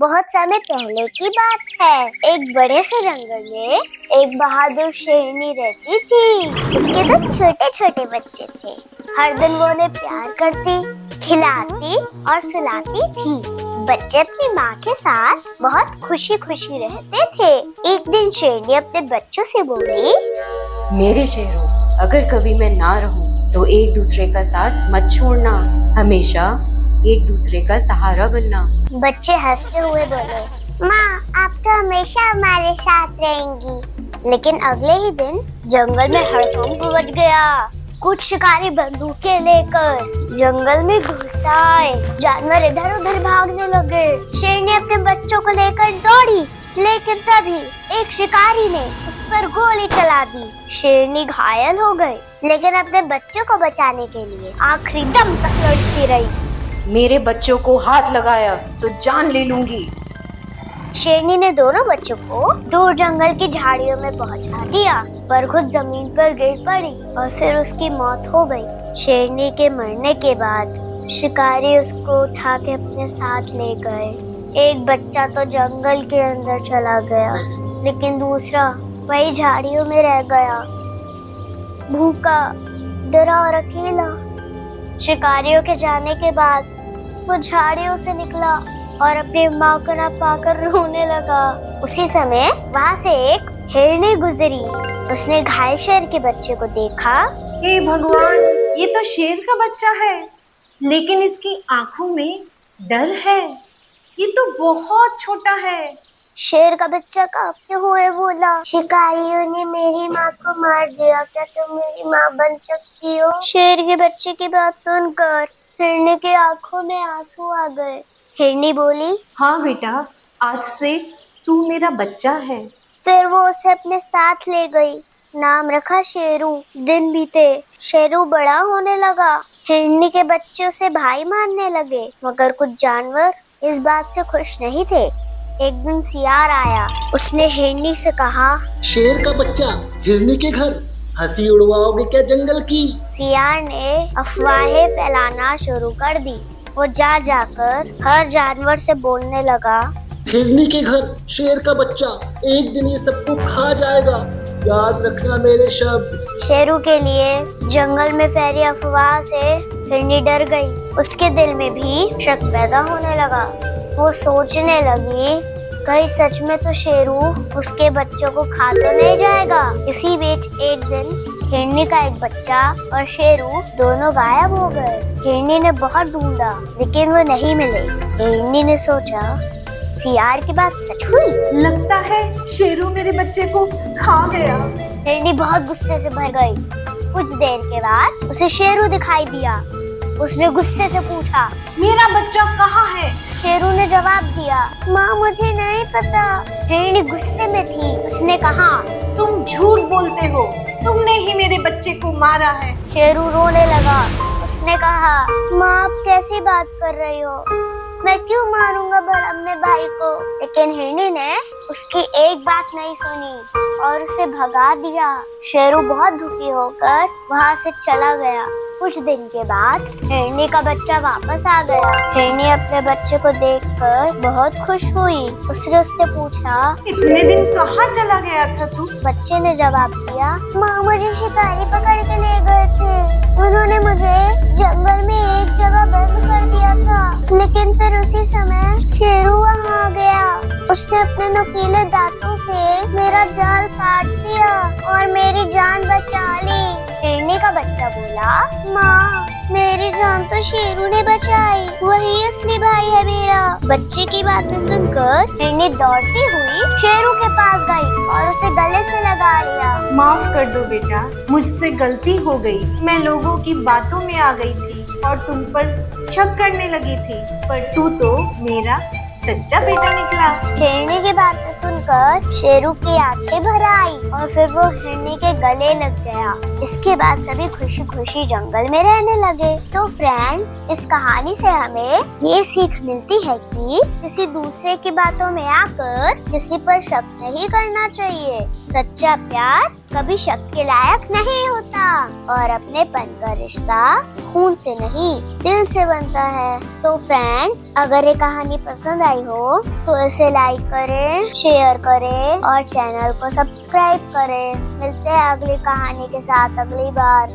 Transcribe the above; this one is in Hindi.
बहुत समय पहले की बात है। एक बड़े से जंगल में एक बहादुर शेरनी रहती थी। उसके दो छोटे छोटे बच्चे थे। हर दिन वो उन्हें प्यार करती, खिलाती और सुलाती थी। बच्चे अपनी माँ के साथ बहुत खुशी खुशी रहते थे। एक दिन शेरनी अपने बच्चों से बोली, मेरे शेरों, अगर कभी मैं ना रहूं तो एक दूसरे का साथ मत छोड़ना, हमेशा एक दूसरे का सहारा बनना। बच्चे हंसते हुए बोले, माँ आप तो हमेशा हमारे साथ रहेंगी। लेकिन अगले ही दिन जंगल में हड़कंप मच गया। कुछ शिकारी बंदूकें लेकर जंगल में घुस आए। जानवर इधर उधर भागने लगे। शेरनी अपने बच्चों को लेकर दौड़ी, लेकिन तभी एक शिकारी ने उस पर गोली चला दी। शेरनी घायल हो गई, लेकिन अपने बच्चों को बचाने के लिए आखिरी दम तक लड़ती रही। मेरे बच्चों को हाथ लगाया तो जान ले लूंगी। शेरनी ने दोनों बच्चों को दूर जंगल की झाड़ियों में पहुंचा दिया, पर खुद जमीन पर गिर पड़ी और फिर उसकी मौत हो गई। शेरनी के मरने के बाद शिकारी उसको उठा के अपने साथ ले गए। एक बच्चा तो जंगल के अंदर चला गया, लेकिन दूसरा वही झाड़ियों में रह गया, भूखा, डरा और अकेला। शिकारियों के जाने के बाद वो झाड़ियों से निकला और अपनी माँ को ना पाकर रोने लगा। उसी समय वहाँ से एक हिरनी गुजरी। उसने घायल शेर के बच्चे को देखा। हे भगवान, ये तो शेर का बच्चा है, लेकिन इसकी आंखों में डर है। ये तो बहुत छोटा है। शेर का बच्चा कांपते हुए बोला, शिकारियों ने मेरी माँ को मार दिया, क्या तुम मेरी माँ बन सकती हो? शेर के बच्चे की बात सुनकर हिरनी की आंखों में आंसू आ गए। हिरनी बोली, हाँ बेटा, आज से तू मेरा बच्चा है। फिर वो उसे अपने साथ ले गई। नाम रखा शेरू। दिन बीते, शेरू बड़ा होने लगा। हिरनी के बच्चे उसे भाई मानने लगे, मगर कुछ जानवर इस बात से खुश नहीं थे। एक दिन सियार आया। उसने हिरनी से कहा, शेर का बच्चा हिरनी के घर हंसी उड़वाओगे क्या जंगल की? सियार ने अफवाहें फैलाना शुरू कर दी। वो जा जाकर हर जानवर से बोलने लगा, हिरनी के घर शेर का बच्चा एक दिन ये सबको खा जाएगा, याद रखना मेरे शब्द। शेरू के लिए जंगल में फैली अफवाह से हिरनी डर गई। उसके दिल में भी शक पैदा होने लगा। वो सोचने लगी, कहीं सच में तो शेरू उसके बच्चों को खा तो नहीं जाएगा। इसी बीच एक दिन हिरनी का एक बच्चा और शेरू दोनों गायब हो गए। हिरनी ने बहुत ढूंढा, लेकिन वो नहीं मिले। हिरनी ने सोचा, सियार की बात सच हुई। लगता है शेरू मेरे बच्चे को खा गया। हिरनी बहुत गुस्से से भर गई। कुछ देर के बाद उसे शेरू दिखाई दिया। उसने गुस्से से पूछा, मेरा बच्चा कहाँ है? शेरू ने जवाब दिया, माँ मुझे नहीं पता। हिरनी गुस्से में थी। उसने कहा, तुम झूठ बोलते हो, तुमने ही मेरे बच्चे को मारा है। शेरू रोने लगा। उसने कहा, माँ आप कैसी बात कर रही हो? मैं क्यों मारूंगा भला अपने भाई को? लेकिन हिरनी ने उसकी एक बात नहीं सुनी और उसे भगा दिया। शेरू बहुत दुखी होकर वहाँ से चला गया। कुछ दिन के बाद हिरनी का बच्चा वापस आ गया। हिरनी अपने बच्चे को देखकर बहुत खुश हुई। उसने उससे पूछा, इतने दिन कहाँ चला गया था तू? बच्चे ने जवाब दिया, माँ मुझे शिकारी पकड़ के ले गए थे। उन्होंने मुझे जंगल में एक जगह बंद कर दिया था, लेकिन फिर उसी समय शेरू वहाँ आ गया। उसने अपने नुकीले दांतों से मेरा जाल काट दिया और मेरी जान बचा ली। हिरनी का बच्चा बोला, माँ मेरी जान तो शेरू ने बचाई, वही असली भाई है मेरा। बच्चे की बातें सुनकर हिरनी दौड़ती हुई शेरू के पास गई और उसे गले से लगा लिया। माफ कर दो बेटा, मुझसे गलती हो गई। मैं लोगों की बातों में आ गई थी और तुम पर शक करने लगी थी, पर तू तो मेरा सच्चा बेटा निकला। हिरनी की बातें सुनकर शेरू की आंखें भर आई और फिर वो हिरनी के गले लग गया। इसके बाद सभी खुशी खुशी जंगल में रहने लगे। तो फ्रेंड्स, इस कहानी से हमें ये सीख मिलती है कि किसी दूसरे की बातों में आकर किसी पर शक नहीं करना चाहिए। सच्चा प्यार कभी शक के लायक नहीं होता और अपनेपन का रिश्ता खून से नहीं दिल से बनता है। तो फ्रेंड्स, अगर ये कहानी पसंद आई हो तो इसे लाइक करें, शेयर करें और चैनल को सब्सक्राइब करें। मिलते हैं अगली कहानी के साथ अगली बार।